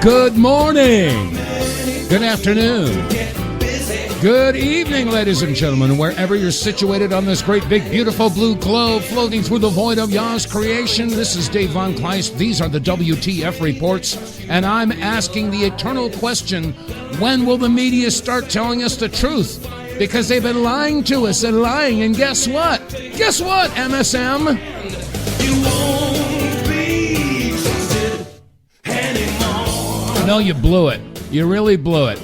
Good morning, good afternoon, good evening, ladies and gentlemen, wherever you're situated on this great, big, beautiful blue globe floating through the void of Yah's creation. This is Dave vonKleist. These are the WTF reports, and I'm asking the eternal question, when will the media start telling us the truth? Because they've been lying to us and lying, and guess what? Guess what, MSM? You won't be trusted anymore. No, you blew it. You really blew it.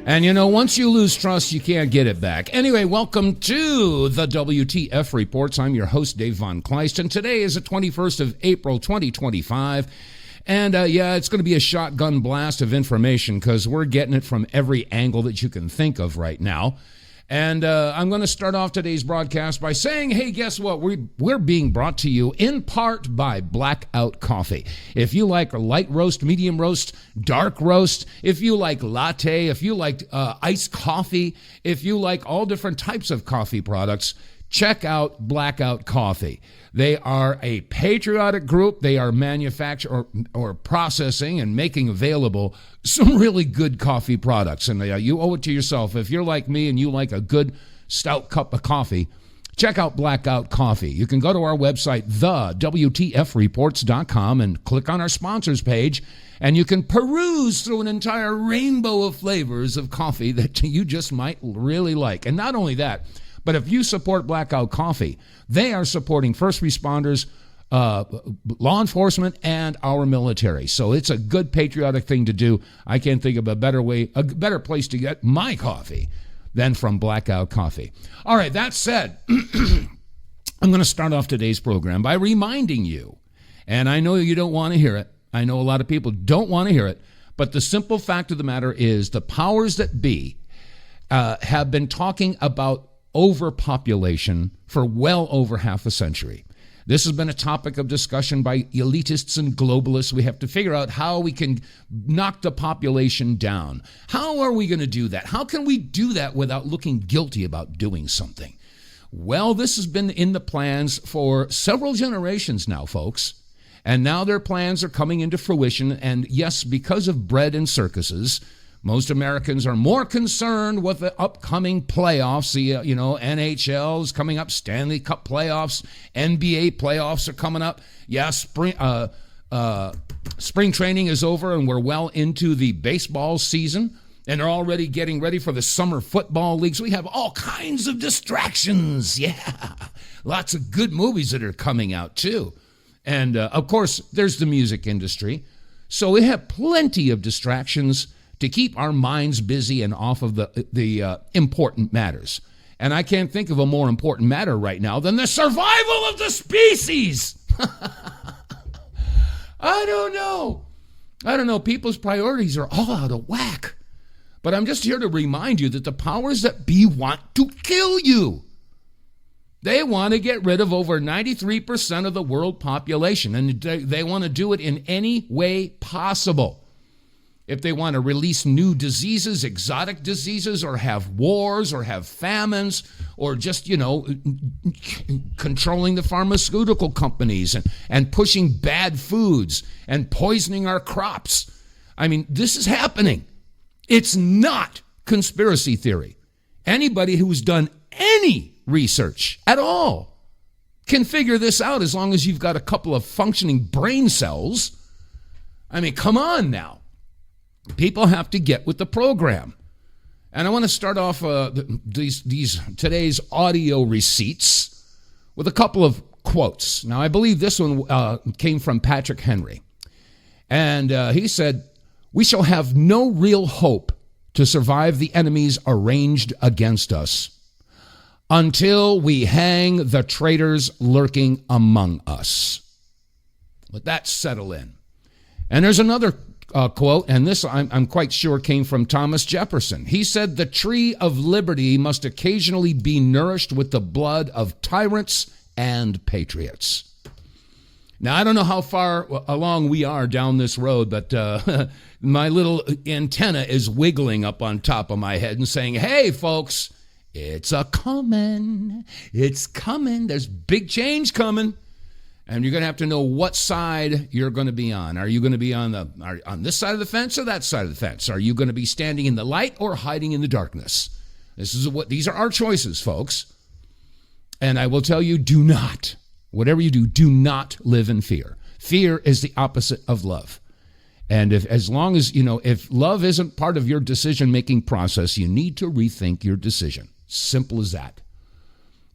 And you know, once you lose trust, you can't get it back. Anyway, welcome to the WTF Reports. I'm your host, Dave vonKleist, and today is the 21st of April, 2025. And it's going to be a shotgun blast of information because we're getting it from every angle that you can think of right now. And I'm going to start off today's broadcast by saying, hey, guess what? We're being brought to you in part by Blackout Coffee. If you like light roast, medium roast, dark roast, if you like latte, if you like iced coffee, if you like all different types of coffee products, check out Blackout Coffee. They are a patriotic group. They are manufacturing or processing and making available some really good coffee products. And you owe it to yourself. If you're like me and you like a good stout cup of coffee, check out Blackout Coffee. You can go to our website, TheWTFReports.com, and click on our sponsors page, and you can peruse through an entire rainbow of flavors of coffee that you just might really like. And not only that, but if you support Blackout Coffee, they are supporting first responders, law enforcement, and our military. So it's a good patriotic thing to do. I can't think of a better place to get my coffee than from Blackout Coffee. All right, that said, I'm going to start off today's program by reminding you, and I know you don't want to hear it. I know a lot of people don't want to hear it, but the simple fact of the matter is the powers that be have been talking about overpopulation for well over half a century. This has been a topic of discussion by elitists and globalists. We have to figure out how we can knock the population down. How are we going to do that? How can we do that without looking guilty about doing something? Well, this has been in the plans for several generations now, folks. And now their plans are coming into fruition. And yes, because of bread and circuses, most Americans are more concerned with the upcoming playoffs. The NHL is coming up, Stanley Cup playoffs, NBA playoffs are coming up. Yeah, spring training is over, and we're well into the baseball season, and they're already getting ready for the summer football leagues. We have all kinds of distractions. Yeah, lots of good movies that are coming out too, and of course, there's the music industry. So we have plenty of distractions to keep our minds busy and off of the important matters. And I can't think of a more important matter right now than the survival of the species. I don't know. People's priorities are all out of whack. But I'm just here to remind you that the powers that be want to kill you. They want to get rid of over 93% of the world population, and they want to do it in any way possible. If they want to release new diseases, exotic diseases, or have wars, or have famines, or just, controlling the pharmaceutical companies and pushing bad foods and poisoning our crops. I mean, this is happening. It's not conspiracy theory. Anybody who's done any research at all can figure this out as long as you've got a couple of functioning brain cells. I mean, come on now. People have to get with the program. And I want to start off today's audio receipts with a couple of quotes. Now, I believe this one came from Patrick Henry. And he said, "We shall have no real hope to survive the enemies arranged against us until we hang the traitors lurking among us." Let that settle in. And there's another quote, and this I'm quite sure came from Thomas Jefferson. He said, "The tree of liberty must occasionally be nourished with the blood of tyrants and patriots." Now, I don't know how far along we are down this road, but my little antenna is wiggling up on top of my head and saying, hey, folks, it's a coming. It's coming. There's big change coming. And you're going to have to know what side you're going to be on. Are you going to be on this side of the fence or that side of the fence? Are you going to be standing in the light or hiding in the darkness? These are our choices, folks. And I will tell you, do not, whatever you do not live in fear. Fear is the opposite of love. And as long as, if love isn't part of your decision-making process, you need to rethink your decision. Simple as that.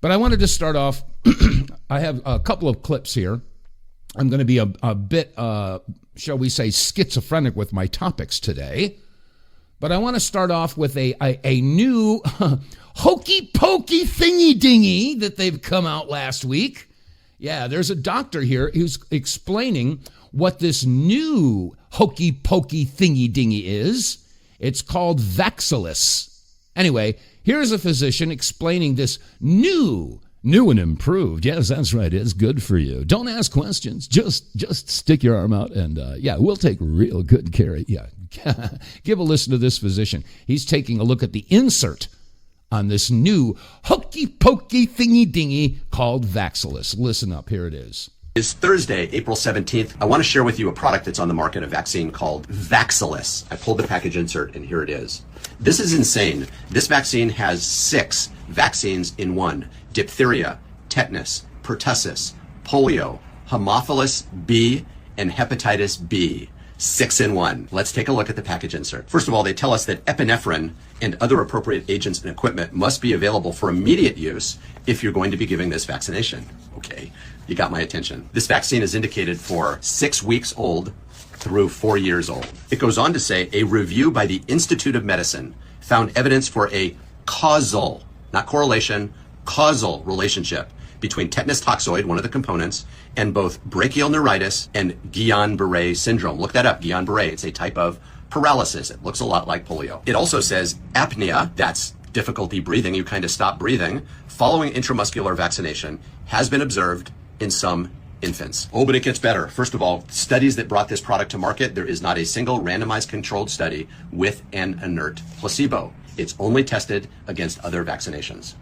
But I wanted to start off, I have a couple of clips here. I'm going to be a bit, shall we say, schizophrenic with my topics today. But I want to start off with a new hokey-pokey thingy-dingy that they've come out last week. Yeah, there's a doctor here who's explaining what this new hokey-pokey thingy-dingy is. It's called Vaxelis. Anyway, here's a physician explaining this new and improved. Yes, that's right. It's good for you. Don't ask questions. Just stick your arm out and, we'll take real good care of you. Give a listen to this physician. He's taking a look at the insert on this new hokey-pokey thingy-dingy called Vaxelis. Listen up. Here it is. It's Thursday, April 17th. I want to share with you a product that's on the market, a vaccine called Vaxelis. I pulled the package insert, and here it is. This is insane. This vaccine has 6 vaccines in one: diphtheria, tetanus, pertussis, polio, Haemophilus B, and hepatitis B. 6 in one. Let's take a look at the package insert. First of all, they tell us that epinephrine and other appropriate agents and equipment must be available for immediate use if you're going to be giving this vaccination. Okay, you got my attention. This vaccine is indicated for 6 weeks old through 4 years old. It goes on to say a review by the Institute of Medicine found evidence for a causal, not correlation, causal relationship between tetanus toxoid, one of the components, and both brachial neuritis and Guillain-Barré syndrome. Look that up, Guillain-Barré. It's a type of paralysis. It looks a lot like polio. It also says apnea, that's difficulty breathing, you kind of stop breathing, following intramuscular vaccination, has been observed in some infants. Oh, but it gets better. First of all, studies that brought this product to market, there is not a single randomized controlled study with an inert placebo. It's only tested against other vaccinations.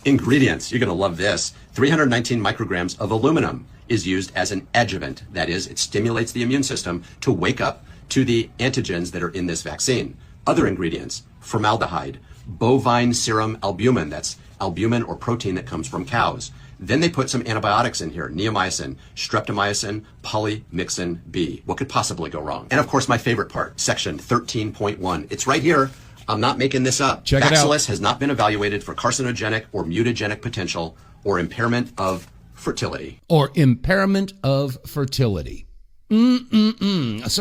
Ingredients, you're going to love this. 319 micrograms of aluminum is used as an adjuvant. That is, it stimulates the immune system to wake up to the antigens that are in this vaccine. Other ingredients: formaldehyde, bovine serum albumin, that's albumin or protein that comes from cows. Then they put some antibiotics in here: neomycin, streptomycin, polymyxin B. What could possibly go wrong? And of course, my favorite part, section 13.1. It's right here. I'm not making this up. Check it out. Vaxelis has not been evaluated for carcinogenic or mutagenic potential or impairment of fertility. So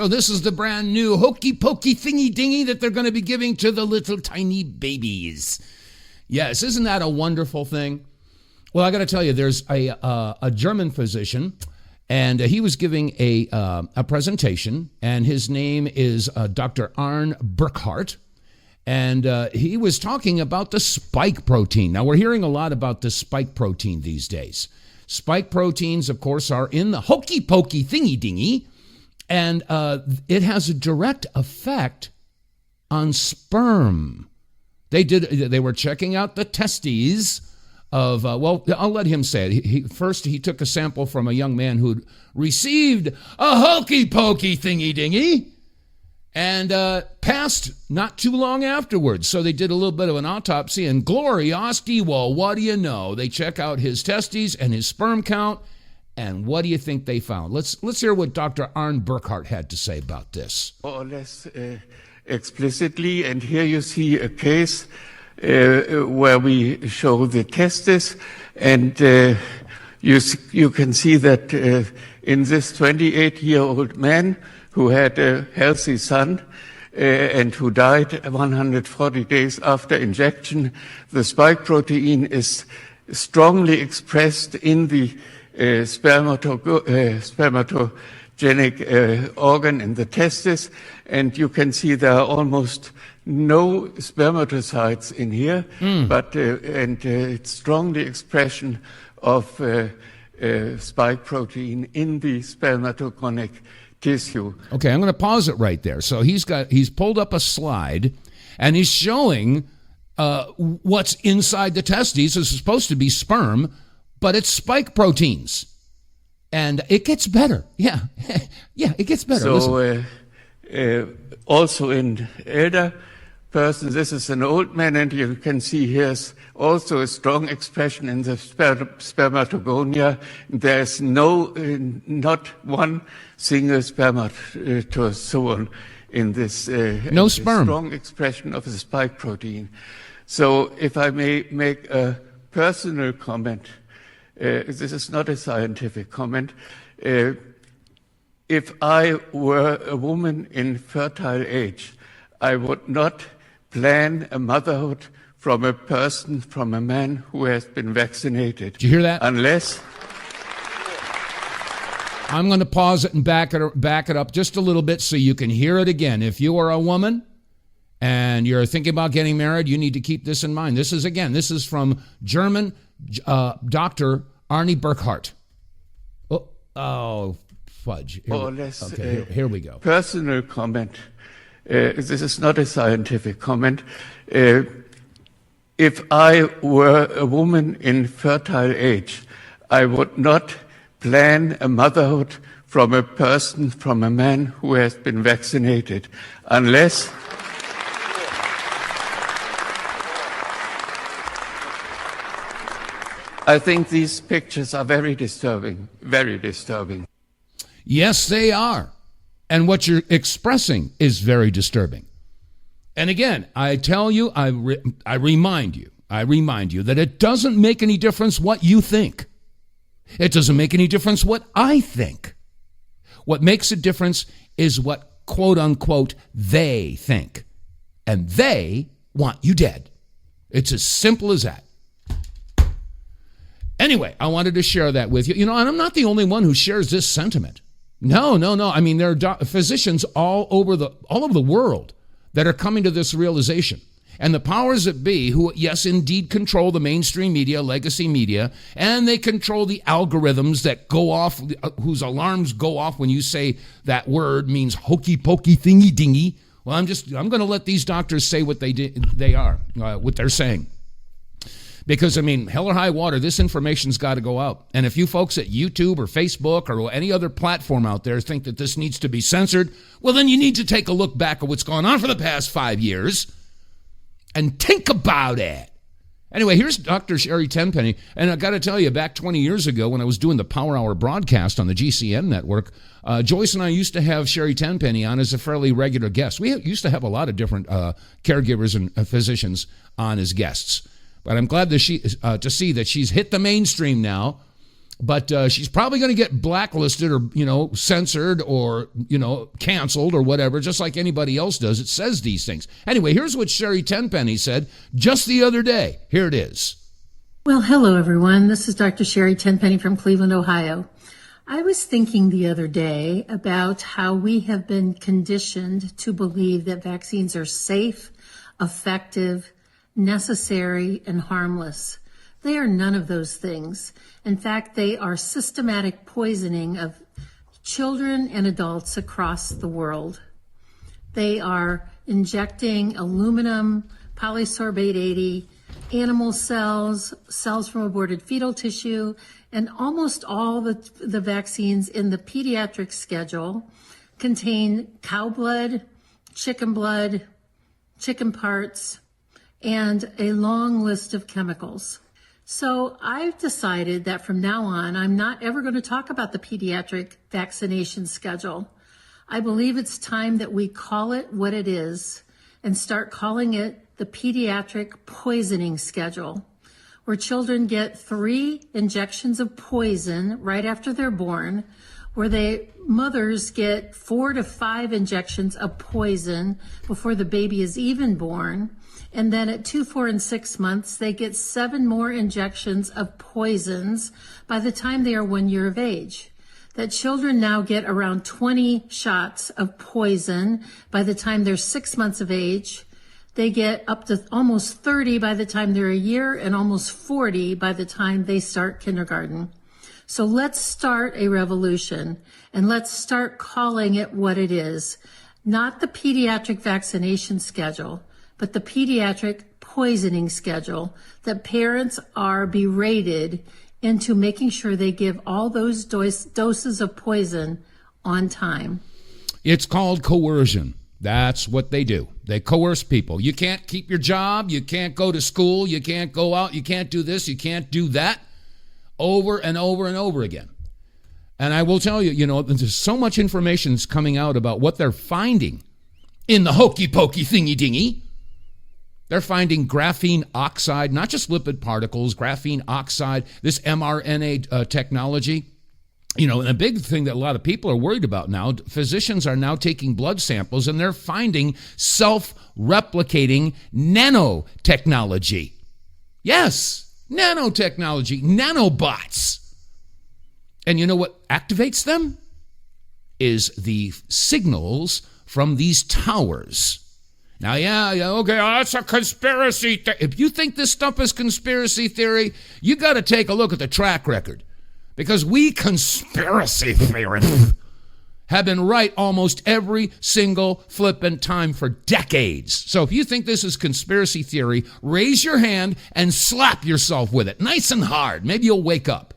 this is the brand new hokey-pokey thingy-dingy that they're going to be giving to the little tiny babies. Yes, isn't that a wonderful thing? Well, I got to tell you, there's a German physician, and he was giving a presentation, and his name is Dr. Arne Burkhardt. And he was talking about the spike protein. Now, we're hearing a lot about the spike protein these days. Spike proteins, of course, are in the hokey-pokey thingy-dingy, and it has a direct effect on sperm. They were checking out the testes of, I'll let him say it. First, he took a sample from a young man who'd received a hokey-pokey thingy-dingy, and passed not too long afterwards. So they did a little bit of an autopsy, and gloriosti, well, what do you know? They check out his testes and his sperm count, and what do you think they found? Let's hear what Dr. Arne Burkhardt had to say about this. More or less explicitly, and here you see a case where we show the testes, and you can see that in this 28-year-old man who had a healthy son and who died 140 days after injection, the spike protein is strongly expressed in the spermatogenic organ in the testis, and you can see there are almost no spermatocytes in here, but it's strongly expression of spike protein in the spermatogenic tissue. Okay, I'm going to pause it right there. So he's pulled up a slide, and he's showing what's inside the testes. This is supposed to be sperm, but it's spike proteins. And it gets better. Yeah. Yeah, it gets better. So also in elder persons, this is an old man, and you can see here's also a strong expression in the spermatogonia. There's not one single spermatozoon in this no sperm. Strong expression of the spike protein. So if I may make a personal comment, this is not a scientific comment. If I were a woman in fertile age, I would not plan a motherhood from a man who has been vaccinated. Did you hear that? Unless... I'm going to pause it and back it up just a little bit so you can hear it again. If you are a woman and you're thinking about getting married, you need to keep this in mind. This is from German Dr. Arne Burkhardt. Oh, fudge. Here we go. Personal comment. This is not a scientific comment. If I were a woman in fertile age, I would not plan a motherhood from a man who has been vaccinated, unless I think these pictures are very disturbing, very disturbing. Yes, they are. And what you're expressing is very disturbing. And again, I tell you, I remind you that it doesn't make any difference what you think. It doesn't make any difference what I think. What makes a difference is what, quote unquote, they think. And they want you dead. It's as simple as that. Anyway, I wanted to share that with you. And I'm not the only one who shares this sentiment. No. I mean, there are physicians all over the world that are coming to this realization. And the powers that be, who, yes, indeed control the mainstream media, legacy media, and they control the algorithms that go off, whose alarms go off when you say that word means hokey pokey thingy dingy. Well, I'm going to let these doctors say what what they're saying. Because, I mean, hell or high water, this information's got to go out. And if you folks at YouTube or Facebook or any other platform out there think that this needs to be censored, well, then you need to take a look back at what's gone on for the past 5 years and think about it. Anyway, here's Dr. Sherry Tenpenny. And I got to tell you, back 20 years ago when I was doing the Power Hour broadcast on the GCN network, Joyce and I used to have Sherry Tenpenny on as a fairly regular guest. We used to have a lot of different caregivers and physicians on as guests. But I'm glad to see that she's hit the mainstream now. But she's probably going to get blacklisted or, censored or, canceled or whatever, just like anybody else does. It says these things. Anyway, here's what Sherry Tenpenny said just the other day. Here it is. Well, hello, everyone. This is Dr. Sherry Tenpenny from Cleveland, Ohio. I was thinking the other day about how we have been conditioned to believe that vaccines are safe, effective, necessary, and harmless. They are none of those things. In fact, they are systematic poisoning of children and adults across the world. They are injecting aluminum, polysorbate 80, animal cells, cells from aborted fetal tissue, and almost all the vaccines in the pediatric schedule contain cow blood, chicken parts, and a long list of chemicals. So I've decided that from now on, I'm not ever going to talk about the pediatric vaccination schedule. I believe it's time that we call it what it is and start calling it the pediatric poisoning schedule, where children get 3 injections of poison right after they're born, where mothers get 4 to 5 injections of poison before the baby is even born. And then at 2, 4, and 6 months, they get 7 more injections of poisons by the time they are 1 year of age. That children now get around 20 shots of poison by the time they're 6 months of age. They get up to almost 30 by the time they're a year and almost 40 by the time they start kindergarten. So let's start a revolution and let's start calling it what it is. Not the pediatric vaccination schedule, but the pediatric poisoning schedule, that parents are berated into making sure they give all those doses of poison on time. It's called coercion. That's what they do. They coerce people. You can't keep your job. You can't go to school. You can't go out. You can't do this. You can't do that. Over and over and over again. And I will tell you, there's so much information is coming out about what they're finding in the hokey pokey thingy dingy. They're finding graphene oxide, not just lipid particles, graphene oxide, this mRNA technology. And a big thing that a lot of people are worried about now, physicians are now taking blood samples and they're finding self-replicating nanotechnology. Yes, nanotechnology, nanobots. And you know what activates them? Is the signals from these towers. Now, okay, that's a conspiracy theory. If you think this stuff is conspiracy theory, you got to take a look at the track record. Because we conspiracy theorists have been right almost every single flippin' time for decades. So if you think this is conspiracy theory, raise your hand and slap yourself with it, nice and hard. Maybe you'll wake up.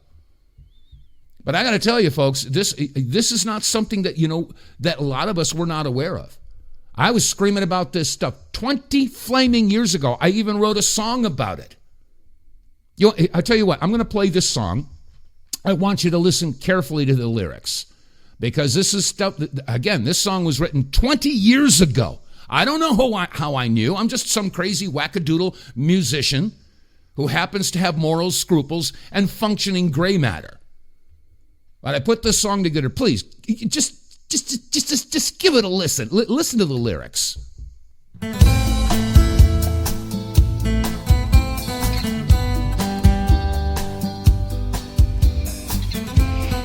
But I got to tell you, folks, this is not something that, that a lot of us were not aware of. I was screaming about this stuff 20 flaming years ago. I even wrote a song about it. I tell you what, I'm going to play this song. I want you to listen carefully to the lyrics because this is stuff that, again, this song was written 20 years ago. I don't know how I knew. I'm just some crazy wackadoodle musician who happens to have morals, scruples, and functioning gray matter. But I put this song together. Please, just give it a listen. Listen to the lyrics.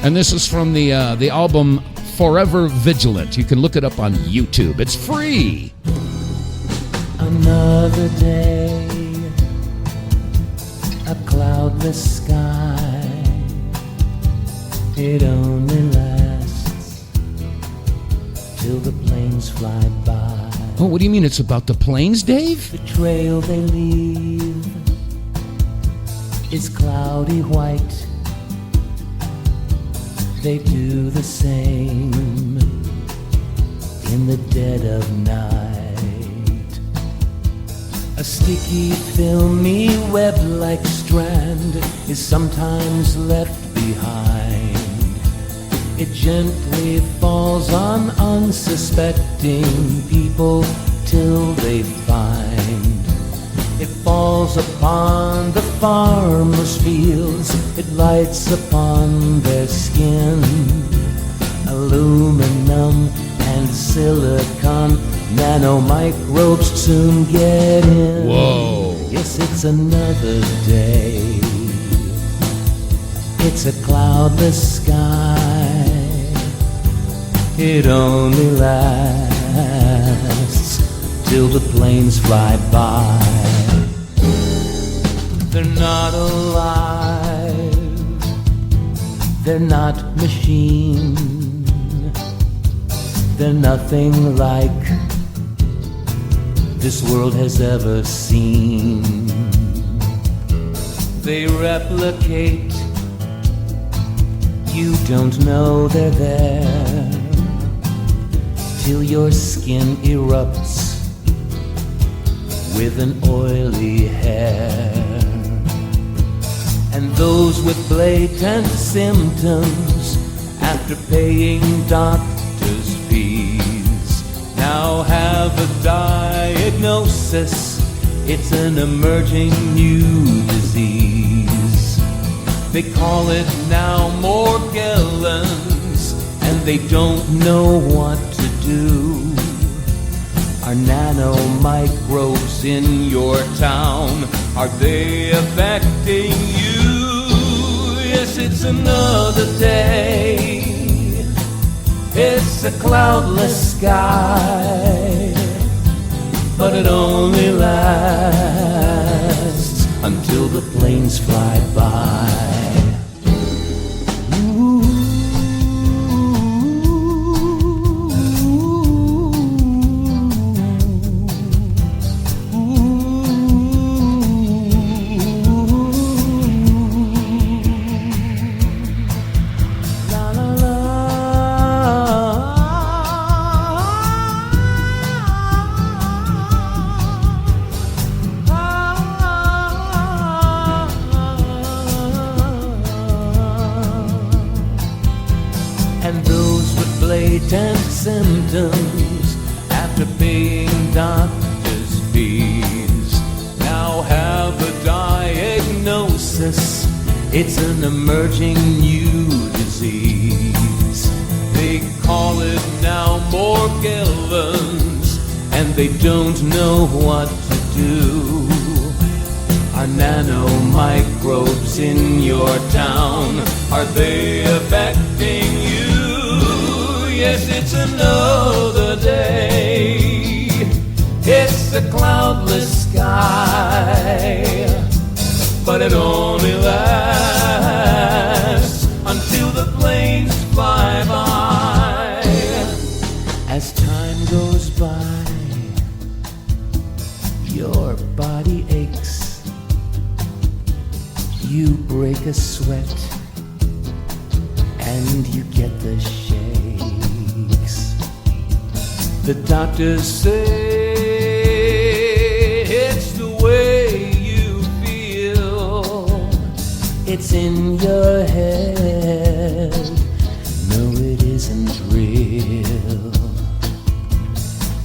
And this is from the album Forever Vigilant. You can look it up on YouTube. It's free. Another day, a cloudless sky. It only lasts till the planes fly by. Oh, what do you mean it's about the planes, Dave? The trail they leave is cloudy white. They do the same in the dead of night. A sticky, filmy, web-like strand is sometimes left behind. It gently falls on unsuspecting people till they find. It falls upon the farmers' fields, it lights upon their skin. Aluminum and silicon, nanomicrobes soon get in. Whoa. Yes, it's another day. It's a cloudless sky. It only lasts till the planes fly by. They're not alive, they're not machine, they're nothing like this world has ever seen. They replicate, you don't know they're there, till your skin erupts with an oily hair. And those with blatant symptoms, after paying doctors' fees, now have a diagnosis. It's an emerging new disease. They call it now Morgellons, and they don't know what to do. Are nanomicrobes in your town? Are they affecting you? Yes, it's another day. It's a cloudless sky, but it only lasts until the planes fly by. latent symptoms after paying doctor's fees. Now have a diagnosis, it's an emerging new disease. They call it now Morgellons, and they don't know what to do. Are nanomicrobes in your town? Are they affecting you? Yes, it's another day. It's a cloudless sky, but it only lasts until the planes fly by. As time goes by, your body aches. You break a sweat and you get the shakes. The doctors say it's the way you feel. It's in your head. No, it isn't real.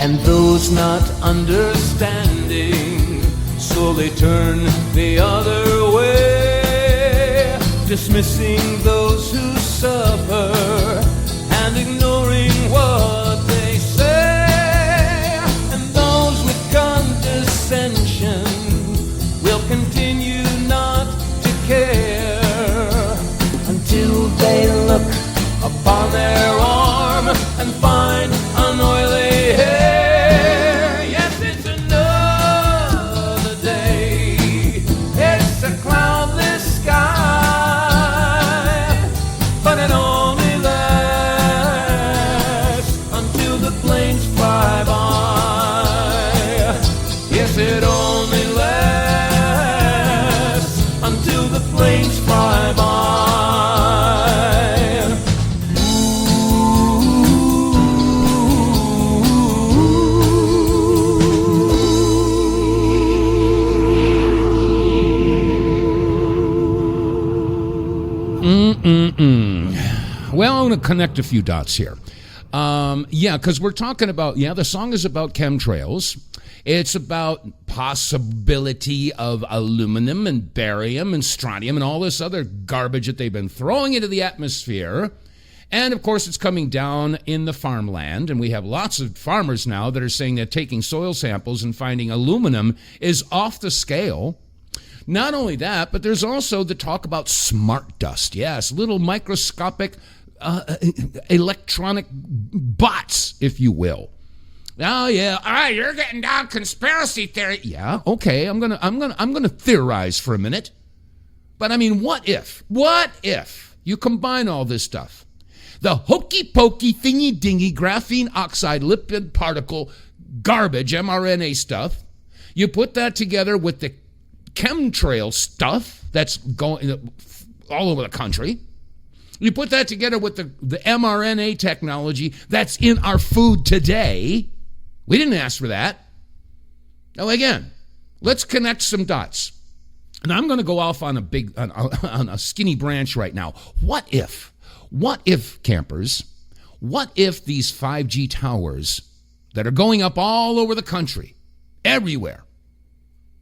And those not understanding slowly turn the other way, dismissing those who suffer and ignoring what they say. And those with condescension will continue not to care until they look upon their arm and find an oily hair. Yes, it's another day. It's a cloudless sky, but it only lasts until the planes fly by. Yes, it only lasts until the planes fly by. Well, I'm going to connect a few dots here. Because we're talking about, the song is about chemtrails. It's about possibility of aluminum and barium and strontium and all this other garbage that they've been throwing into the atmosphere. And, of course, it's coming down in the farmland. And we have lots of farmers now that are saying that taking soil samples and finding aluminum is off the scale. Not only that, but there's also the talk about smart dust. Yes, little microscopic electronic bots, if you will. Oh yeah, all right, you're getting down conspiracy theory. Yeah, okay, I'm gonna theorize for a minute. But I mean, what if you combine all this stuff? The hokey pokey thingy dingy graphene oxide lipid particle garbage mRNA stuff. You put that together with the chemtrail stuff that's going all over the country. You put that together with the mRNA technology that's in our food today. We didn't ask for that. Now again, let's connect some dots. And I'm going to go off on a skinny branch right now. What if campers, what if these 5G towers that are going up all over the country, everywhere,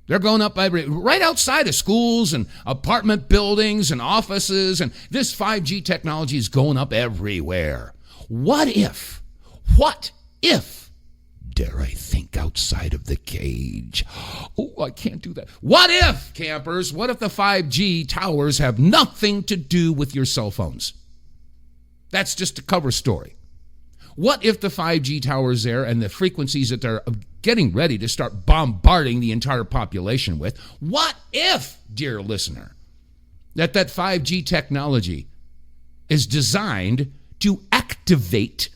they're going up right outside of schools and apartment buildings and offices, and this 5G technology is going up everywhere. What if, dare I think outside of the cage? Oh, I can't do that. What if, campers, what if the 5G towers have nothing to do with your cell phones? That's just a cover story. What if the 5G towers there and the frequencies that they're getting ready to start bombarding the entire population with, what if, dear listener, that 5G technology is designed to activate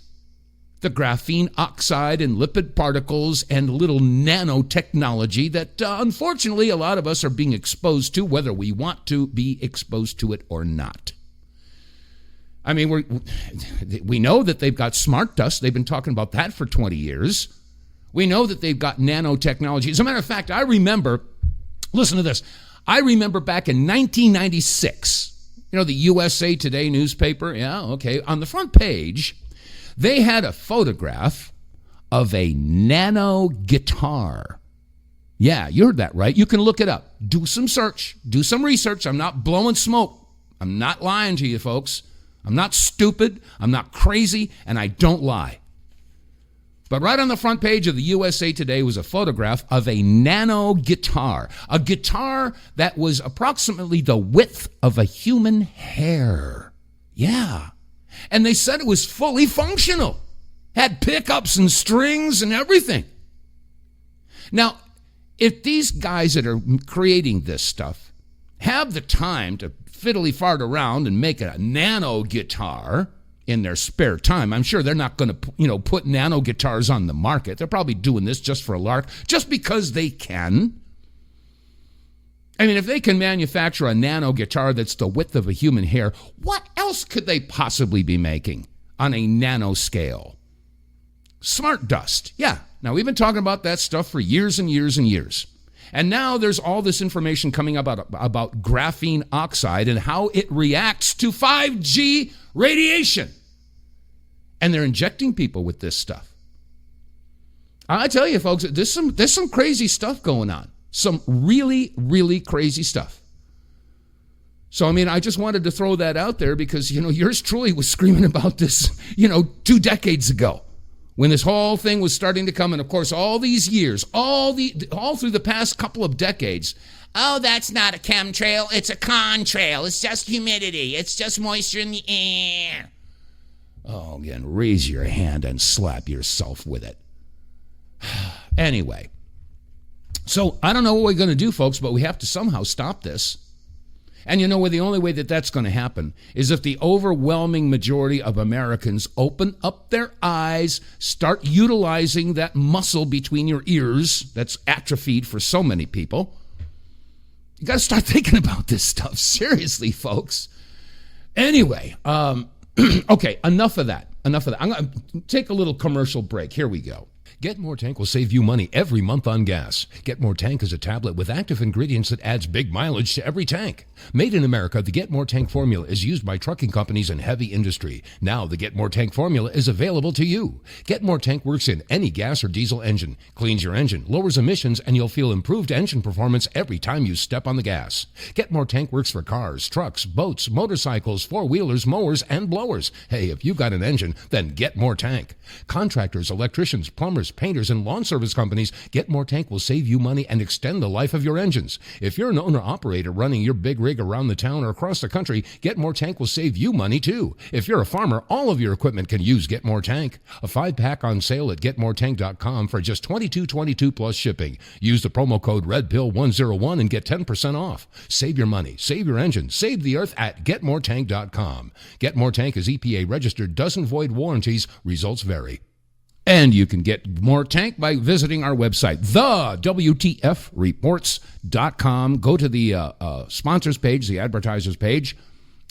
the graphene oxide and lipid particles and little nanotechnology that unfortunately a lot of us are being exposed to, whether we want to be exposed to it or not? I mean, we know that they've got smart dust. They've been talking about that for 20 years. We know that they've got nanotechnology. As a matter of fact, I remember, listen to this. I remember back in 1996, the USA Today newspaper, on the front page, They had a photograph of a nano guitar. Yeah, you heard that right. You can look it up. Do some search. Do some research. I'm not blowing smoke. I'm not lying to you, folks. I'm not stupid. I'm not crazy, and I don't lie. But right on the front page of the USA Today was a photograph of a nano guitar. A guitar that was approximately the width of a human hair. Yeah. And they said it was fully functional. Had pickups and strings and everything. Now, if these guys that are creating this stuff have the time to fiddly fart around and make a nano guitar in their spare time, I'm sure they're not going to, put nano guitars on the market. They're probably doing this just for a lark, just because they can. I mean, if they can manufacture a nano guitar that's the width of a human hair, what else could they possibly be making on a nano scale? Smart dust. Yeah. Now, we've been talking about that stuff for years and years and years. And now there's all this information coming about graphene oxide and how it reacts to 5G radiation. And they're injecting people with this stuff. I tell you, folks, there's some crazy stuff going on. Some really, really crazy stuff. So, I mean, I just wanted to throw that out there because, yours truly was screaming about this, 2 decades ago when this whole thing was starting to come. And, of course, all these years, all through the past couple of decades, oh, that's not a chemtrail, it's a contrail. It's just humidity. It's just moisture in the air. Oh, again, raise your hand and slap yourself with it. Anyway. So I don't know what we're going to do, folks, but we have to somehow stop this. And the only way that that's going to happen is if the overwhelming majority of Americans open up their eyes, start utilizing that muscle between your ears that's atrophied for so many people. You got to start thinking about this stuff. Seriously, folks. Anyway, okay, enough of that. I'm going to take a little commercial break. Here we go. Get More Tank will save you money every month on gas. Get More Tank is a tablet with active ingredients that adds big mileage to every tank. Made in America, the Get More Tank formula is used by trucking companies and heavy industry. Now the Get More Tank formula is available to you. Get More Tank works in any gas or diesel engine, cleans your engine, lowers emissions, and you'll feel improved engine performance every time you step on the gas. Get More Tank works for cars, trucks, boats, motorcycles, four-wheelers, mowers, and blowers. Hey, if you've got an engine, then Get More Tank. Contractors, electricians, plumbers, painters, and lawn service companies, Get More Tank will save you money and extend the life of your engines. If you're an owner-operator running your big rig around the town or across the country, Get More Tank will save you money too. If you're a farmer, all of your equipment can use Get More Tank. A 5-pack on sale at GetMoreTank.com for just $22.22 plus shipping. Use the promo code REDPILL101 and get 10% off. Save your money, save your engine, save the earth at GetMoreTank.com. Get More Tank is EPA registered, doesn't void warranties, results vary. And you can get More Tank by visiting our website, TheWTFReports.com. Go to the sponsors page, the advertisers page,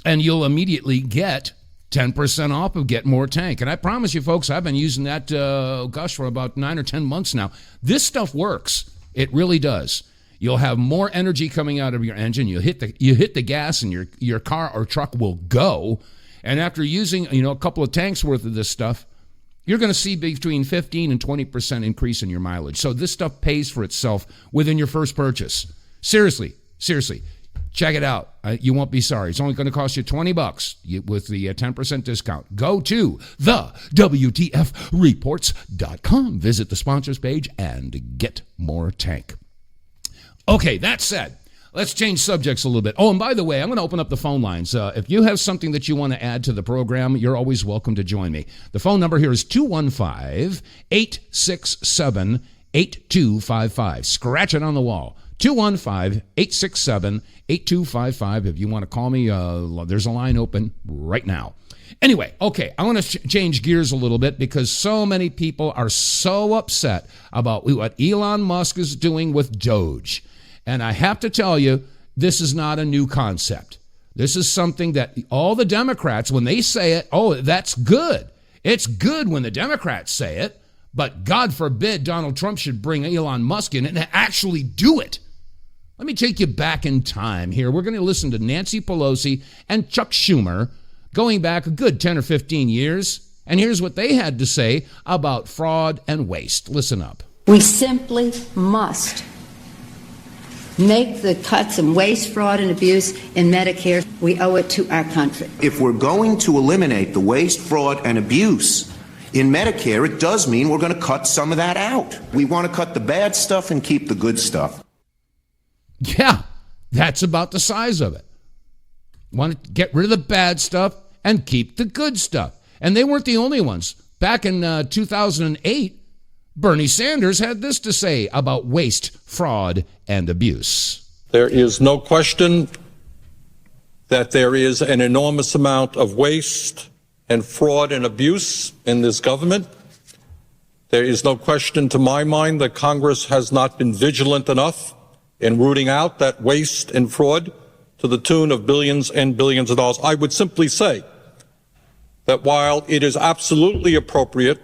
and you'll immediately get 10% off of Get More Tank. And I promise you, folks, I've been using that, for about 9 or 10 months now. This stuff works. It really does. You'll have more energy coming out of your engine. You hit the gas, and your car or truck will go. And after using a couple of tanks worth of this stuff, you're going to see between 15 and 20% increase in your mileage. So this stuff pays for itself within your first purchase. Seriously, check it out. You won't be sorry. It's only going to cost you $20 with the 10% discount. Go to TheWTFReports.com. Visit the sponsors page and get More Tank. Okay, that said, let's change subjects a little bit. Oh, and by the way, I'm going to open up the phone lines. If you have something that you want to add to the program, you're always welcome to join me. The phone number here is 215-867-8255. Scratch it on the wall. 215-867-8255. If you want to call me, there's a line open right now. Anyway, okay, I want to change gears a little bit because so many people are so upset about what Elon Musk is doing with Doge. And I have to tell you, this is not a new concept. This is something that all the Democrats, when they say it, oh, that's good. It's good when the Democrats say it, but God forbid Donald Trump should bring Elon Musk in and actually do it. Let me take you back in time here. We're going to listen to Nancy Pelosi and Chuck Schumer going back a good 10 or 15 years. And here's what they had to say about fraud and waste. Listen up. We simply must make the cuts in waste, fraud, and abuse in Medicare. We owe it to our country. If we're going to eliminate the waste, fraud, and abuse in Medicare, it does mean we're going to cut some of that out. We want to cut the bad stuff and keep the good stuff. Yeah, that's about the size of it. Want to get rid of the bad stuff and keep the good stuff. And they weren't the only ones. Back in 2008, Bernie Sanders had this to say about waste, fraud, and abuse. There is no question that there is an enormous amount of waste and fraud and abuse in this government. There is no question to my mind that Congress has not been vigilant enough in rooting out that waste and fraud to the tune of billions and billions of dollars. I would simply say that while it is absolutely appropriate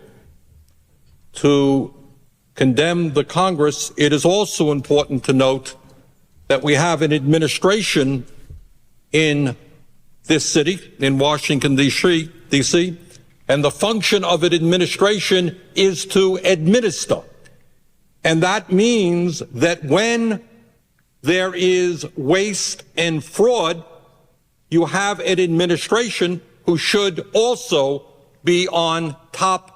to condemn the Congress, it is also important to note that we have an administration in this city, in Washington, D.C., and the function of an administration is to administer. And that means that when there is waste and fraud, you have an administration who should also be on top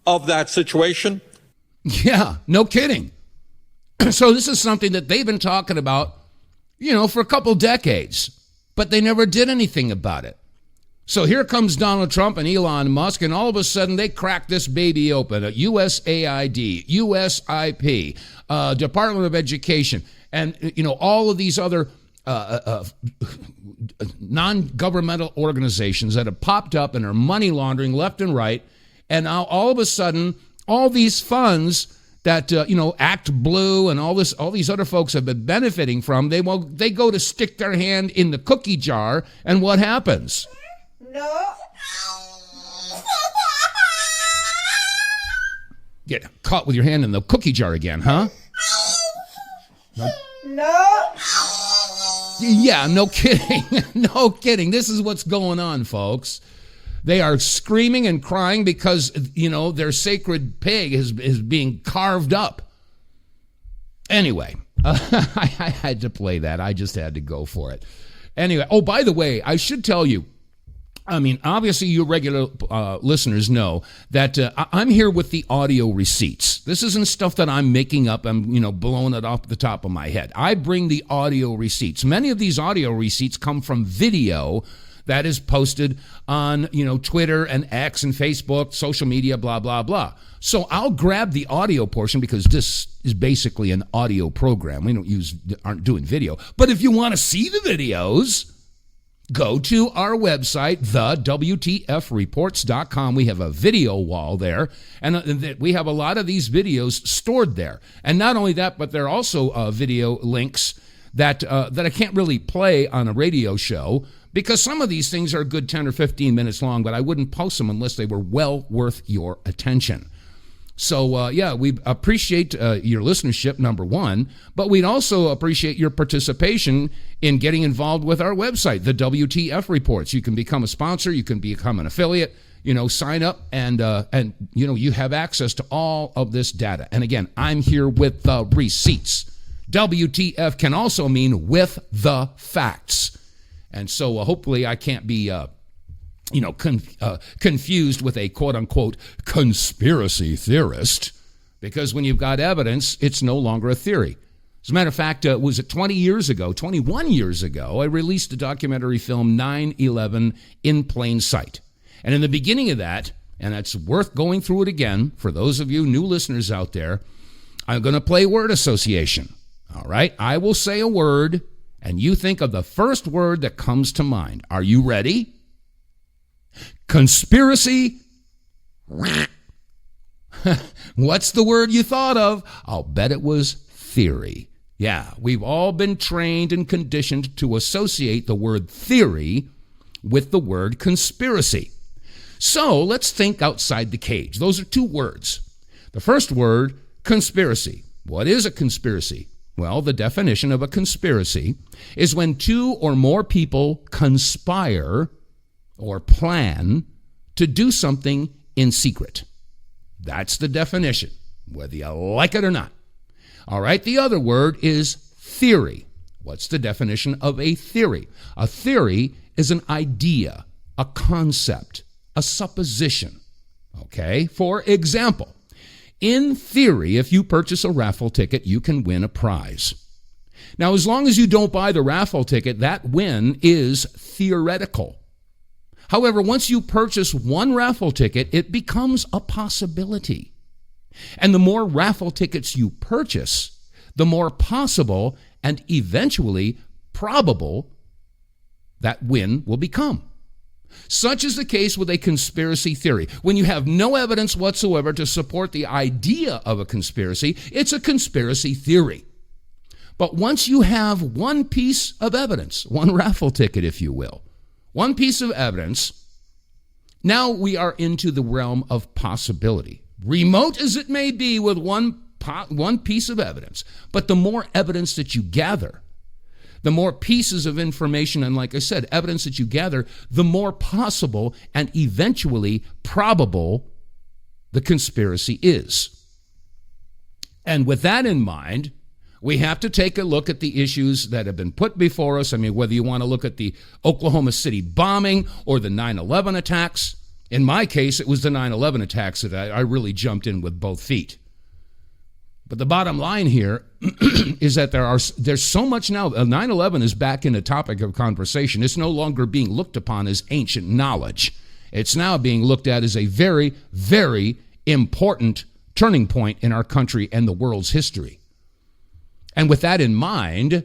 of that situation. Yeah, no kidding. So this is something that they've been talking about, for a couple decades, but they never did anything about it. So here comes Donald Trump and Elon Musk, and all of a sudden they crack this baby open, a USAID, USIP, Department of Education, and, all of these other non-governmental organizations that have popped up and are money laundering left and right. And now all of a sudden, all these funds that, Act Blue and all these other folks have been benefiting from, they go to stick their hand in the cookie jar, and what happens? No. Get caught with your hand in the cookie jar again, huh? No. Yeah, no kidding. No kidding. This is what's going on, folks. They are screaming and crying because, their sacred pig is being carved up. Anyway, I had to play that. I just had to go for it. Anyway, by the way, I should tell you, obviously you regular listeners know that I'm here with the audio receipts. This isn't stuff that I'm making up. I'm, blowing it off the top of my head. I bring the audio receipts. Many of these audio receipts come from video that is posted on, Twitter and X and Facebook, social media, blah, blah, blah. So I'll grab the audio portion because this is basically an audio program. We aren't doing video. But if you want to see the videos, go to our website, TheWTFReports.com. We have a video wall there, and we have a lot of these videos stored there. And not only that, but there are also video links that I can't really play on a radio show because some of these things are a good 10 or 15 minutes long, but I wouldn't post them unless they were well worth your attention. So, we appreciate your listenership, number one, but we'd also appreciate your participation in getting involved with our website, the WTF Reports. You can become a sponsor. You can become an affiliate, sign up, and you have access to all of this data. And again, I'm here with the receipts. WTF can also mean with the facts. And so hopefully I can't be confused with a quote-unquote conspiracy theorist, because when you've got evidence, it's no longer a theory. As a matter of fact, was it 21 years ago, I released a documentary film, 9/11 in Plain Sight. And in the beginning of that, and it's worth going through it again, for those of you new listeners out there, I'm going to play word association. All right? I will say a word, and you think of the first word that comes to mind. Are you ready? Conspiracy. What's the word you thought of? I'll bet it was theory. Yeah, we've all been trained and conditioned to associate the word theory with the word conspiracy. So let's think outside the cage. Those are two words. The first word, conspiracy. What is a conspiracy? Well, the definition of a conspiracy is when two or more people conspire or plan to do something in secret. That's the definition, whether you like it or not. All right, the other word is theory. What's the definition of a theory? A theory is an idea, a concept, a supposition. Okay, for example, in theory, if you purchase a raffle ticket, you can win a prize. Now, as long as you don't buy the raffle ticket, that win is theoretical. However, once you purchase one raffle ticket, it becomes a possibility. And the more raffle tickets you purchase, the more possible and eventually probable that win will become. Such is the case with a conspiracy theory. When you have no evidence whatsoever to support the idea of a conspiracy, it's a conspiracy theory. But once you have one piece of evidence, one raffle ticket, if you will, one piece of evidence, now we are into the realm of possibility. Remote as it may be with one piece of evidence, but the more evidence that you gather, the more pieces of information, and like I said, evidence that you gather, the more possible and eventually probable the conspiracy is. And with that in mind, we have to take a look at the issues that have been put before us. I mean, whether you want to look at the Oklahoma City bombing or the 9/11 attacks. In my case, it was the 9/11 attacks that I really jumped in with both feet. But the bottom line here is that there's so much now. 9/11 is back in a topic of conversation. It's no longer being looked upon as ancient knowledge. It's now being looked at as a very, very important turning point in our country and the world's history. And with that in mind,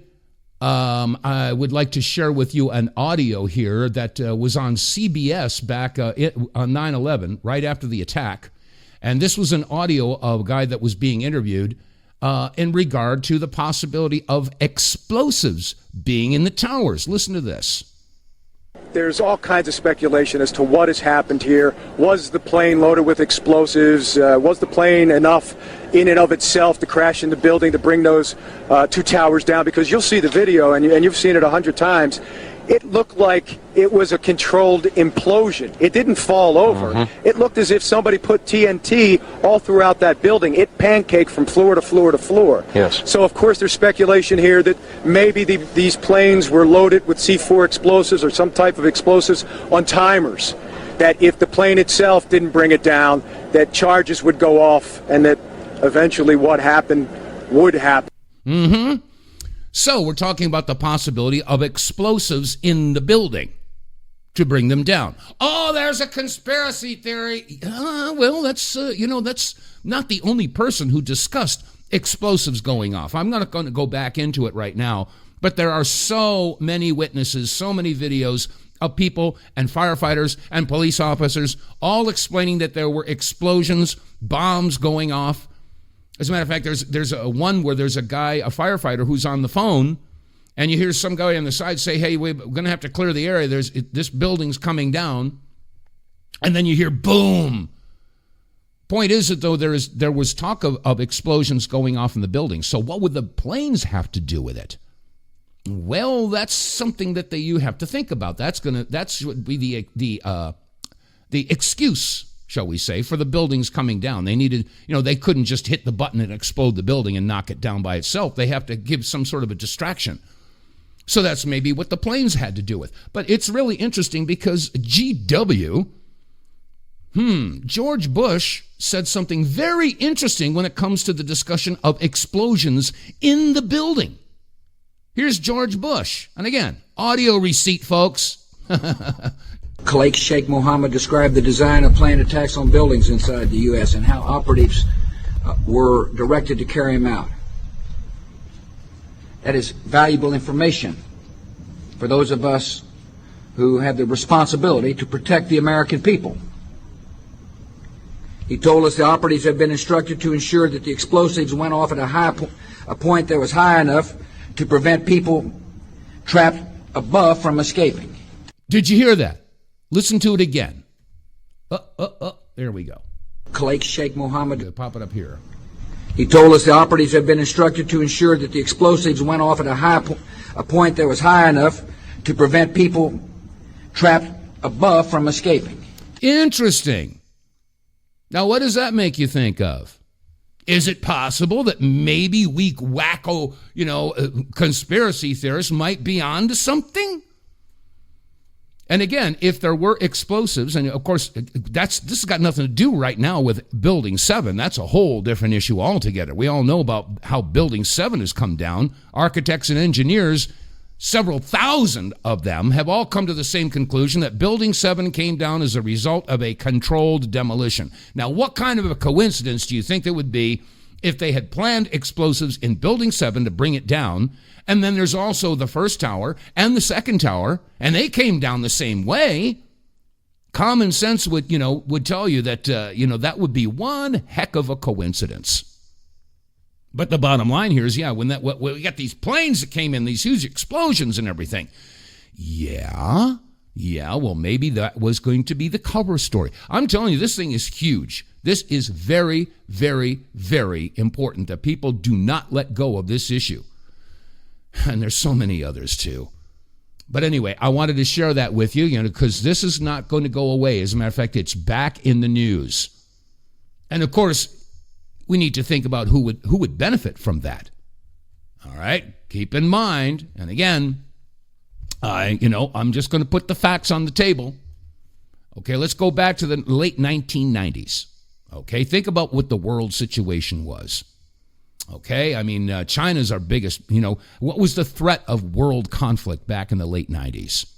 I would like to share with you an audio here that was on CBS back on 9/11, right after the attack. And this was an audio of a guy that was being interviewed in regard to the possibility of explosives being in the towers. Listen to this. There's all kinds of speculation as to what has happened here. Was the plane loaded with explosives? Was the plane enough in and of itself to crash in the building to bring those two towers down? Because you'll see the video, and you've seen it 100 times. It looked like it was a controlled implosion. It didn't fall over. It looked as if somebody put TNT all throughout that building. It pancaked from floor to floor to floor. Yes. So, of course, there's speculation here that maybe these planes were loaded with C4 explosives or some type of explosives on timers. That if the plane itself didn't bring it down, that charges would go off and that eventually what happened would happen. So we're talking about the possibility of explosives in the building to bring them down. Oh, there's a conspiracy theory. Well, that's not the only person who discussed explosives going off. I'm not going to go back into it right now, but there are so many witnesses, so many videos of people and firefighters and police officers all explaining that there were explosions, bombs going off. As a matter of fact, there's a one where there's a guy, a firefighter, who's on the phone, and you hear some guy on the side say, hey, we're going to have to clear the area. This building's coming down. And then you hear boom. Point is that, though, there was talk of explosions going off in the building. So what would the planes have to do with it? Well, that's something that you have to think about. That would be the excuse, shall we say, for the buildings coming down. They needed, they couldn't just hit the button and explode the building and knock it down by itself. They have to give some sort of a distraction. So that's maybe what the planes had to do with. But it's really interesting because George Bush said something very interesting when it comes to the discussion of explosions in the building. Here's George Bush. And again, audio receipt, folks. Khalid Sheikh Mohammed described the design of plane attacks on buildings inside the U.S. and how operatives were directed to carry them out. That is valuable information for those of us who have the responsibility to protect the American people. He told us the operatives had been instructed to ensure that the explosives went off at a point that was high enough to prevent people trapped above from escaping. Did you hear that? Listen to it again. There we go. Khalid Sheikh Mohammed. Pop it up here. He told us the operatives had been instructed to ensure that the explosives went off at a point that was high enough to prevent people trapped above from escaping. Interesting. Now, what does that make you think of? Is it possible that maybe weak, wacko, conspiracy theorists might be onto something? And again, if there were explosives, and of course, this has got nothing to do right now with Building 7. That's a whole different issue altogether. We all know about how Building 7 has come down. Architects and engineers, several thousand of them, have all come to the same conclusion that Building 7 came down as a result of a controlled demolition. Now, what kind of a coincidence do you think there would be if they had planned explosives in Building 7 to bring it down? And then there's also the first tower and the second tower, and they came down the same way. Common sense would tell you that, that would be one heck of a coincidence. But the bottom line here is, when we got these planes that came in, these huge explosions and everything. Yeah, well, maybe that was going to be the cover story. I'm telling you, this thing is huge. This is very, very, very important that people do not let go of this issue. And there's so many others too. But anyway, I wanted to share that with you, because this is not going to go away. As a matter of fact, it's back in the news. And of course, we need to think about who would benefit from that. All right, keep in mind, and again, I'm just going to put the facts on the table. Okay, let's go back to the late 1990s. Okay, think about what the world situation was. Okay, I mean, China's our biggest, what was the threat of world conflict back in the late 90s?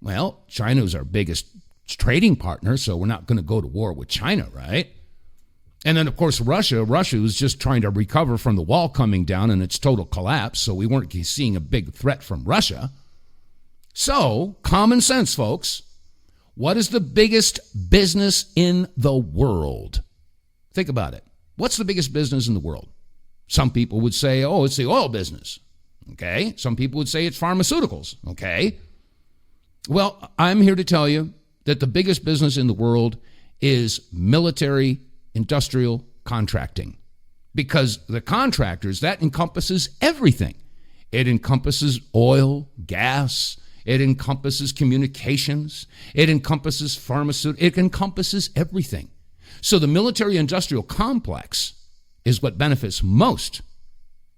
Well, China was our biggest trading partner, so we're not going to go to war with China, right? And then, of course, Russia was just trying to recover from the wall coming down and its total collapse, so we weren't seeing a big threat from Russia. So, common sense, folks. What is the biggest business in the world? Think about it. What's the biggest business in the world? Some people would say, it's the oil business. Okay. Some people would say it's pharmaceuticals. Okay. Well, I'm here to tell you that the biggest business in the world is military industrial contracting, because the contractors, that encompasses everything. It encompasses oil, gas, it encompasses communications, it encompasses pharmaceuticals, it encompasses everything. So the military industrial complex is what benefits most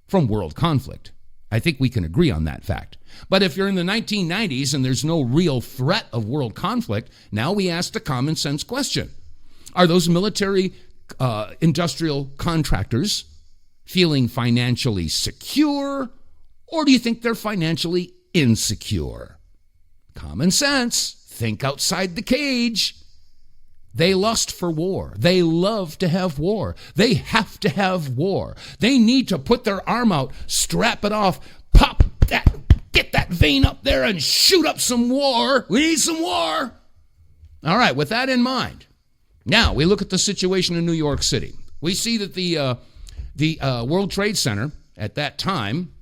from world conflict. I think we can agree on that fact. But if you're in the 1990s and there's no real threat of world conflict, now we ask the common sense question. Are those military industrial contractors feeling financially secure, or do you think they're financially insecure? Common sense. Think outside the cage. They lust for war. They love to have war. They have to have war. They need to put their arm out, strap it off, pop that, get that vein up there and shoot up some war. We need some war. All right, with that in mind, now we look at the situation in New York City. We see that the World Trade Center at that time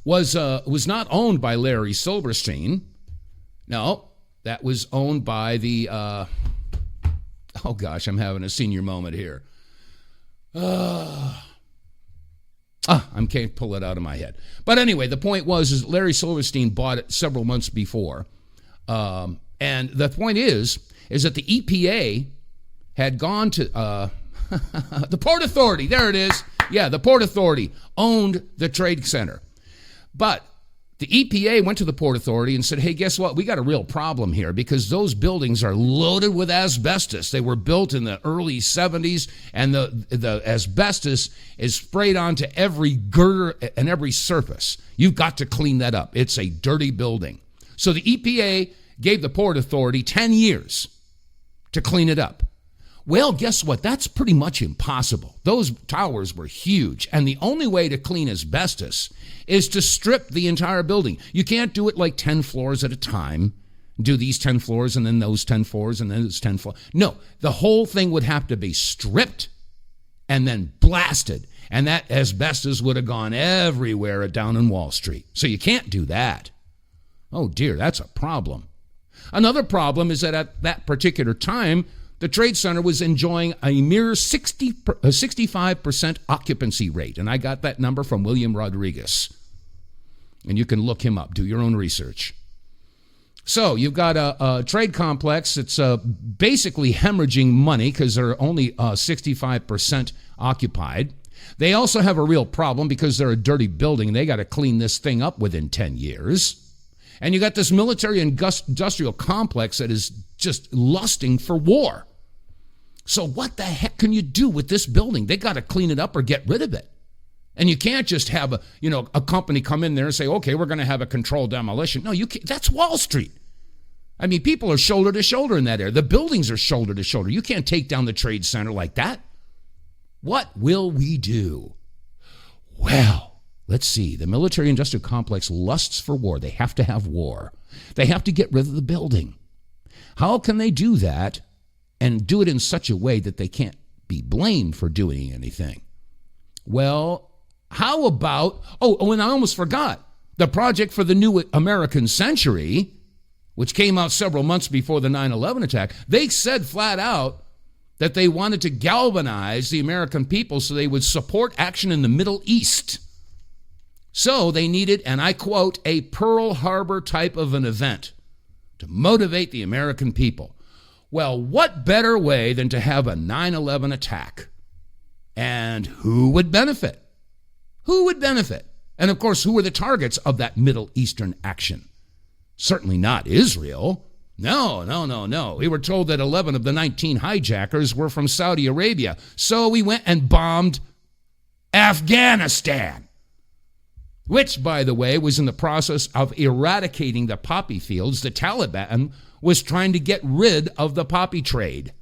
was not owned by Larry Silverstein. No, that was owned by the... oh gosh, I'm having a senior moment here. I can't pull it out of my head. But anyway, the point was Larry Silverstein bought it several months before. And the point is that the EPA had gone to the Port Authority. There it is. Yeah, the Port Authority owned the Trade Center. But the EPA went to the Port Authority and said, hey, guess what? We got a real problem here because those buildings are loaded with asbestos. They were built in the early 70s, and the asbestos is sprayed onto every girder and every surface. You've got to clean that up. It's a dirty building. So the EPA gave the Port Authority 10 years to clean it up. Well, guess what? That's pretty much impossible. Those towers were huge, and the only way to clean asbestos is to strip the entire building. You can't do it like 10 floors at a time, do these 10 floors and then those 10 floors and then those 10 floors. No, the whole thing would have to be stripped and then blasted, and that asbestos would have gone everywhere down in Wall Street. So you can't do that. Oh, dear, that's a problem. Another problem is that at that particular time, the Trade Center was enjoying a mere 65% occupancy rate, and I got that number from William Rodriguez. And you can look him up, do your own research. So you've got a trade complex that's basically hemorrhaging money because they're only 65% occupied. They also have a real problem because they're a dirty building. They got to clean this thing up within 10 years. And you got this military industrial complex that is just lusting for war. So what the heck can you do with this building? They got to clean it up or get rid of it. And you can't just have a company come in there and say, okay, we're going to have a controlled demolition. No, you can't. That's Wall Street. I mean, people are shoulder to shoulder in that area. The buildings are shoulder to shoulder. You can't take down the Trade Center like that. What will we do? Well, let's see. The military-industrial complex lusts for war. They have to have war. They have to get rid of the building. How can they do that and do it in such a way that they can't be blamed for doing anything? Well, how about, and I almost forgot, the project for the new American century, which came out several months before the 9/11 attack. They said flat out that they wanted to galvanize the American people so they would support action in the Middle East. So they needed, and I quote, a Pearl Harbor type of an event to motivate the American people. Well, what better way than to have a 9/11 attack? And who would benefit? Who would benefit? And of course, who were the targets of that Middle Eastern action? Certainly not Israel. No. We were told that 11 of the 19 hijackers were from Saudi Arabia. So we went and bombed Afghanistan, which, by the way, was in the process of eradicating the poppy fields. The Taliban was trying to get rid of the poppy trade.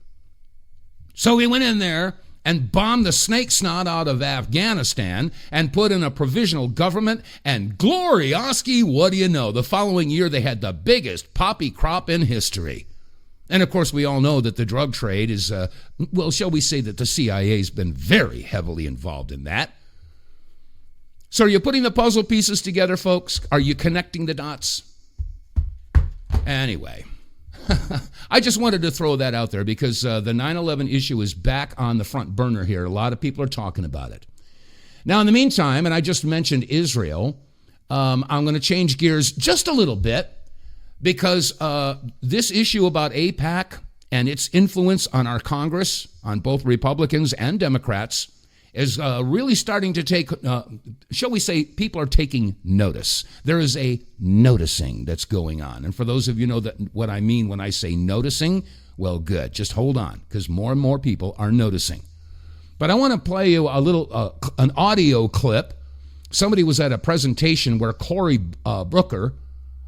So we went in there and bombed the snake snot out of Afghanistan and put in a provisional government, and glorioski, what do you know? The following year, they had the biggest poppy crop in history. And of course, we all know that the drug trade is, shall we say that the CIA's been very heavily involved in that. So are you putting the puzzle pieces together, folks? Are you connecting the dots? Anyway, I just wanted to throw that out there because the 9/11 issue is back on the front burner here. A lot of people are talking about it. Now, in the meantime, and I just mentioned Israel, I'm going to change gears just a little bit because this issue about AIPAC and its influence on our Congress, on both Republicans and Democrats, is really starting to take, shall we say, people are taking notice. There is a noticing that's going on. And for those of you who know that what I mean when I say noticing, well, good. Just hold on, because more and more people are noticing. But I want to play you a little, an audio clip. Somebody was at a presentation where Cory Booker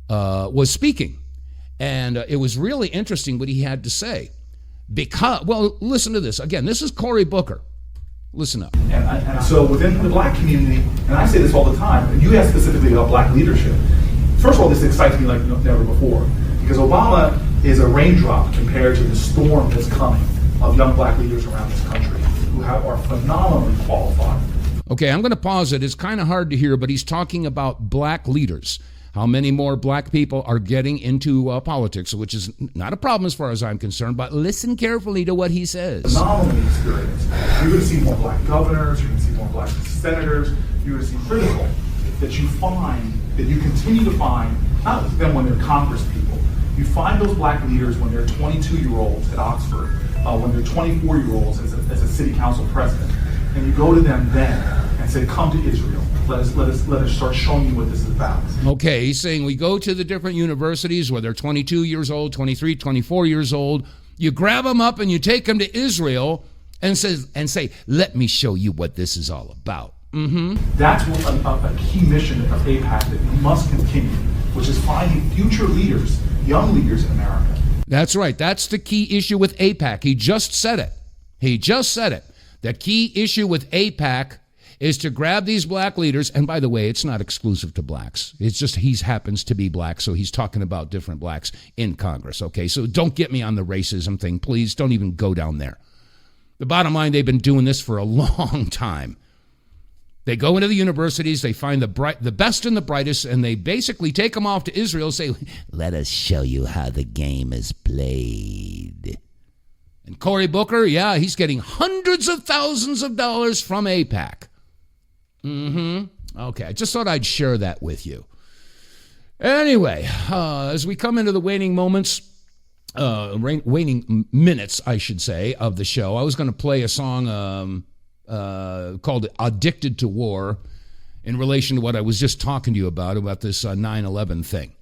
was speaking. And it was really interesting what he had to say. Because, well, listen to this. Again, this is Cory Booker. Listen up. And so within the black community, and I say this all the time, and you ask specifically about black leadership, first of all, this excites me like never before, because Obama is a raindrop compared to the storm that's coming of young black leaders around this country who are phenomenally qualified. Okay, I'm going to pause it. It's kind of hard to hear, but he's talking about black leaders. How many more black people are getting into politics, which is not a problem as far as I'm concerned, but listen carefully to what he says. Phenomenally experienced. You're going to see more black governors, you're going to see more black senators, you're going to see critical that you find, that you continue to find, not them when they're Congress people, you find those black leaders when they're 22-year-olds at Oxford, when they're 24-year-olds as a city council president, and you go to them then and say, come to Israel. Let us start showing you what this is about. Okay, he's saying we go to the different universities where they're 22 years old, 23, 24 years old. You grab them up and you take them to Israel and say, let me show you what this is all about. Mm-hmm. That's a key mission of AIPAC that must continue, which is finding future leaders, young leaders in America. That's right. That's the key issue with AIPAC. He just said it. The key issue with AIPAC is to grab these black leaders, and by the way, it's not exclusive to blacks. It's just he happens to be black, so he's talking about different blacks in Congress, okay? So don't get me on the racism thing, please. Don't even go down there. The bottom line, they've been doing this for a long time. They go into the universities, they find the best and the brightest, and they basically take them off to Israel and say, let us show you how the game is played. And Cory Booker, yeah, he's getting hundreds of thousands of dollars from AIPAC. Okay, I just thought I'd share that with you. Anyway, as we come into the waning moments, waning minutes, I should say, of the show, I was going to play a song called Addicted to War in relation to what I was just talking to you about this 9/11 thing.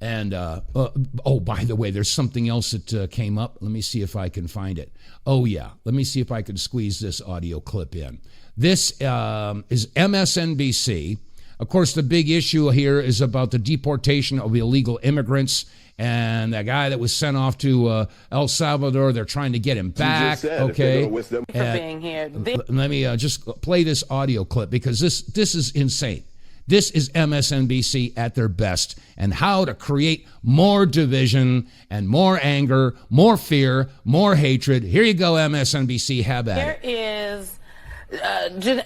And, by the way, there's something else that came up. Let me see if I can find it. Oh, yeah. Let me see if I can squeeze this audio clip in. This is MSNBC. Of course, the big issue here is about the deportation of illegal immigrants and that guy that was sent off to El Salvador. They're trying to get him back. Okay. For being here. Let me just play this audio clip because this is insane. This is MSNBC at their best, and how to create more division and more anger, more fear, more hatred. Here you go, MSNBC. Have at it. There is...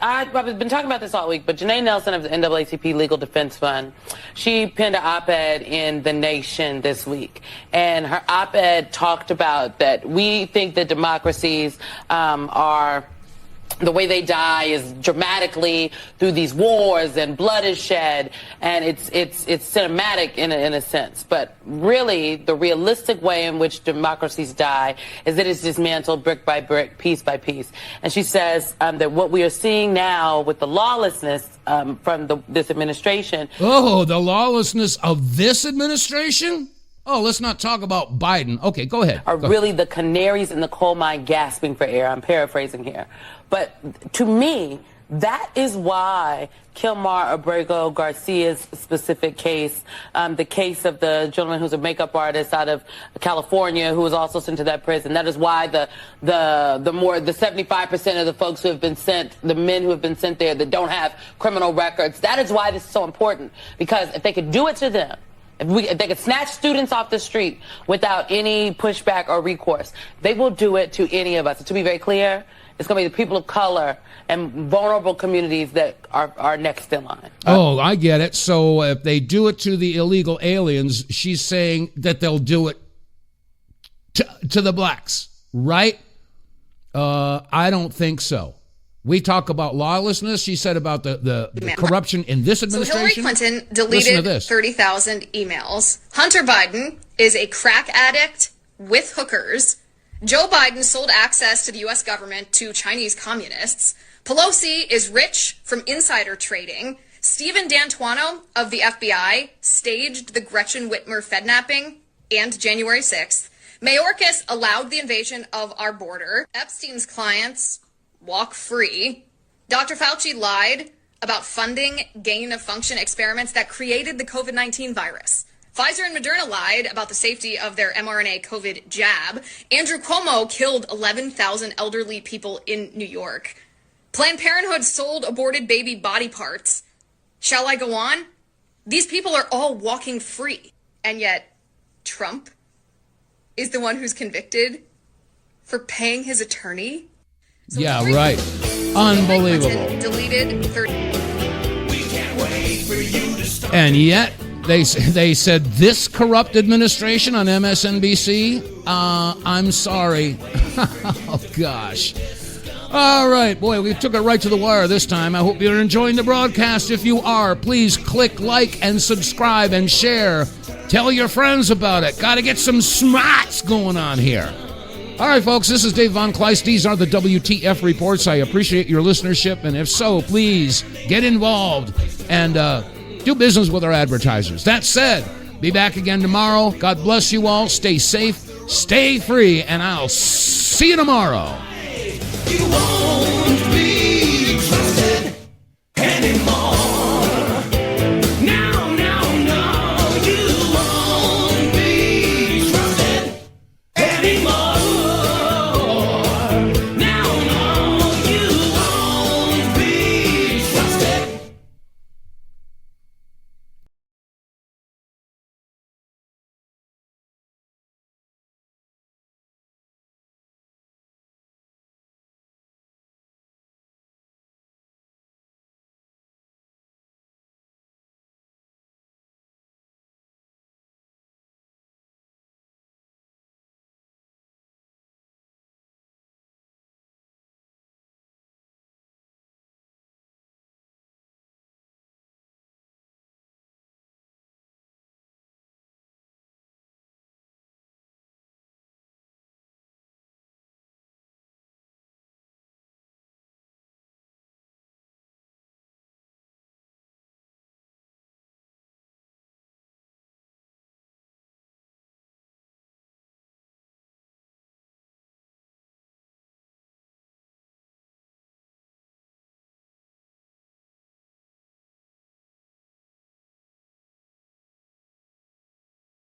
I've been talking about this all week, but Janae Nelson of the NAACP Legal Defense Fund, she penned an op-ed in The Nation this week, and her op-ed talked about that we think that democracies are... the way they die is dramatically through these wars and blood is shed, and it's cinematic in a sense. But really, the realistic way in which democracies die is that it's dismantled brick by brick, piece by piece. And she says that what we are seeing now with the lawlessness from this administration. Oh, the lawlessness of this administration? Oh, let's not talk about Biden. Okay, go ahead. Are really the canaries in the coal mine gasping for air. I'm paraphrasing here. But to me, that is why Kilmar Abrego Garcia's specific case, the case of the gentleman who's a makeup artist out of California who was also sent to that prison. That is why the 75% of the folks who have been sent, the men who have been sent there that don't have criminal records, that is why this is so important. Because if they could do it to them, if they could snatch students off the street without any pushback or recourse, they will do it to any of us. To be very clear, it's going to be the people of color and vulnerable communities that are next in line. Oh, I get it. So if they do it to the illegal aliens, she's saying that they'll do it to the blacks, right? I don't think so. We talk about lawlessness. She said about the corruption in this administration. So Hillary Clinton deleted 30,000 emails. Hunter Biden is a crack addict with hookers. Joe Biden sold access to the U.S. government to Chinese communists. Pelosi is rich from insider trading. Stephen D'Antuono of the FBI staged the Gretchen Whitmer Fednapping and January 6th. Mayorkas allowed the invasion of our border. Epstein's clients walk free. Dr. Fauci lied about funding gain-of-function experiments that created the COVID-19 virus. Pfizer and Moderna lied about the safety of their mRNA COVID jab. Andrew Cuomo killed 11,000 elderly people in New York. Planned Parenthood sold aborted baby body parts. Shall I go on? These people are all walking free. And yet, Trump is the one who's convicted for paying his attorney? So yeah, right. Unbelievable. Deleted 30. And yet, they said this corrupt administration on MSNBC, I'm sorry. Oh, gosh. All right, boy, we took it right to the wire this time. I hope you're enjoying the broadcast. If you are, please click like and subscribe and share. Tell your friends about it. Got to get some smarts going on here. All right, folks, this is Dave vonKleist. These are the WTF reports. I appreciate your listenership, and if so, please get involved and do business with our advertisers. That said, be back again tomorrow. God bless you all. Stay safe, stay free, and I'll see you tomorrow. You won't